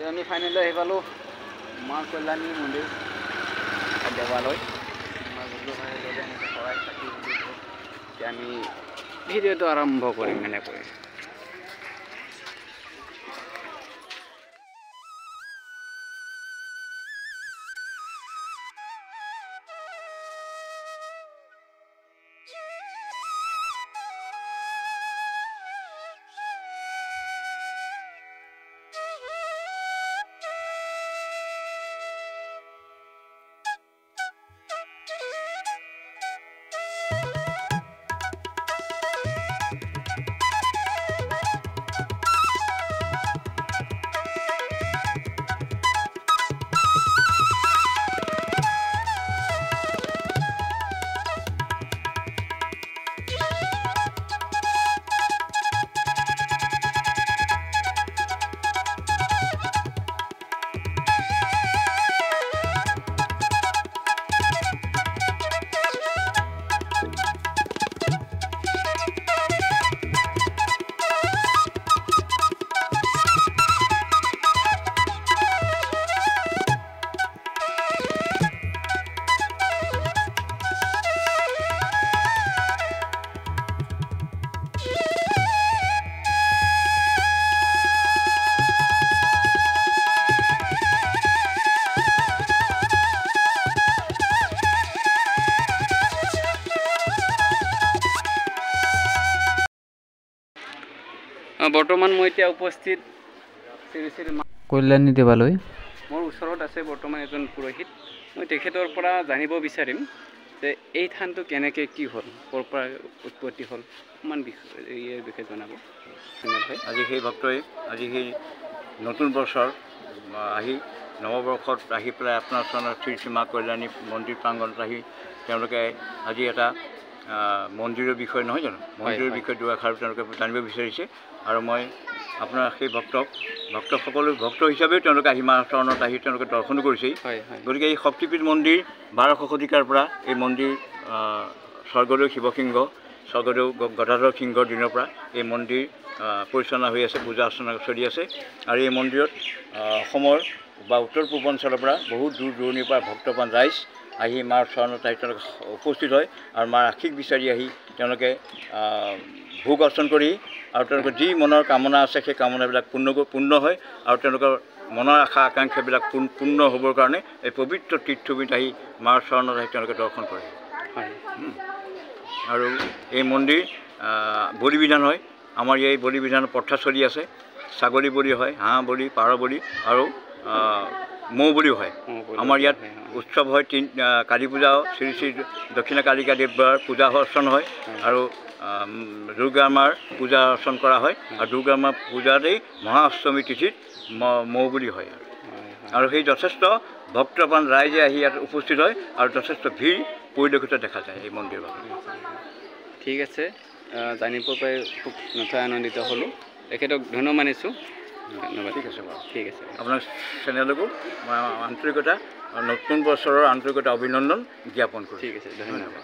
আমি ফাইনেলি আহি পালোঁ মা কল্যাণী মন্দিৰ দেৱালয় আমাৰ বন্ধু ভাই সৰাই থাকি এতিয়া আমি ভিডিঅ'টো আৰম্ভ কৰিম এনেকৈ বৰ্তমান মই এতিয়া উপস্থিত শ্ৰী শ্ৰী কল্যাণী দেৱালয় মোৰ ওচৰত আছে বৰ্তমান এজন পুৰোহিত মই তেখেতৰ পৰা জানিব বিচাৰিম যে এই থানটো কেনেকৈ কি হ'ল ক'ৰ পৰা উৎপত্তি হ'ল অকণমান ইয়াৰ বিষয়ে জনাব আজি সেই ভক্তই আজি সেই নতুন বছৰ আহি নৱবৰ্ষত আহি পেলাই আপোনাৰ ওচৰত শ্ৰী শ্ৰী মা কল্যাণী মন্দিৰ প্ৰাংগণত আহি তেওঁলোকে আজি এটা মন্দিৰৰ বিষয় নহয় জানো মন্দিৰৰ বিষয়ে দুআষাৰ তেওঁলোকে জানিব বিচাৰিছে আৰু মই আপোনাৰ সেই ভক্তসকলো ভক্ত হিচাপেও তেওঁলোকে আহি মা চৰণত আহি তেওঁলোকে দৰ্শনো কৰিছেই গতিকে এই শক্তিপীঠ মন্দিৰ 1200 শতিকাৰ পৰা এই মন্দিৰ স্বৰ্গদেউ শিৱসিংহ স্বৰ্গদেউ গদাধৰ সিংহৰ দিনৰ পৰা এই মন্দিৰ পৰিচালনা হৈ আছে পূজা অৰ্চনা চলি আছে আৰু এই মন্দিৰত অসমৰ বা উত্তৰ পূৰ্বাঞ্চলৰ পৰা বহুত দূৰ দূৰণিৰ পৰা ভক্তপ্ৰাণ ৰাইজ আহি মাৰ চৰণত আহি তেওঁলোকে উপস্থিত হয় আৰু মাৰ আশীষ বিচাৰি আহি তেওঁলোকে ভোগ অৰ্চন কৰি আৰু তেওঁলোকৰ যি মনৰ কামনা আছে সেই কামনাবিলাক পূৰ্ণ হয় আৰু তেওঁলোকৰ মনৰ আশা আকাংক্ষাবিলাক পূৰ্ণ হ'বৰ কাৰণে এই পবিত্ৰ তীৰ্থভূমিত আহি মাৰ চৰণত আহি তেওঁলোকে দৰ্শন কৰে আৰু এই মন্দিৰ বলি বিধান হয় আমাৰ এই বলি বিধানৰ প্ৰথা চলি আছে ছাগলী বলি হয় হাঁহ বলি পাৰ বলি আৰু মৌ বলিও হয় আমাৰ ইয়াত উৎসৱ হয় কালী পূজা শ্ৰী শ্ৰী দক্ষিণা কালিকা দেৱৰ পূজা অৰ্চন হয় আৰু দুৰ্গা মাৰ পূজা অৰ্চন কৰা হয় আৰু দুৰ্গা মাৰ পূজাতেই মহা অষ্টমী তিথিত মৌ বুলি হয় আৰু সেই যথেষ্ট ভক্তপ্ৰাণ ৰাইজে আহি ইয়াত উপস্থিত হয় আৰু যথেষ্ট ভিৰ পৰিলক্ষিত দেখা যায় এই মন্দিৰৰ বাবে ঠিক আছে জানিব পাই খুব নথৈ আনন্দিত হ'লোঁ তেখেতক ধন্যবাদ মানিছোঁ ধন্যবাদ ঠিক আছে বাৰু ঠিক আছে আপোনাৰ চেনেলকো মই আন্তৰিকতা নতুন বছৰৰ আন্তৰিকতা অভিনন্দন জ্ঞাপন কৰোঁ ঠিক আছে ধন্যবাদ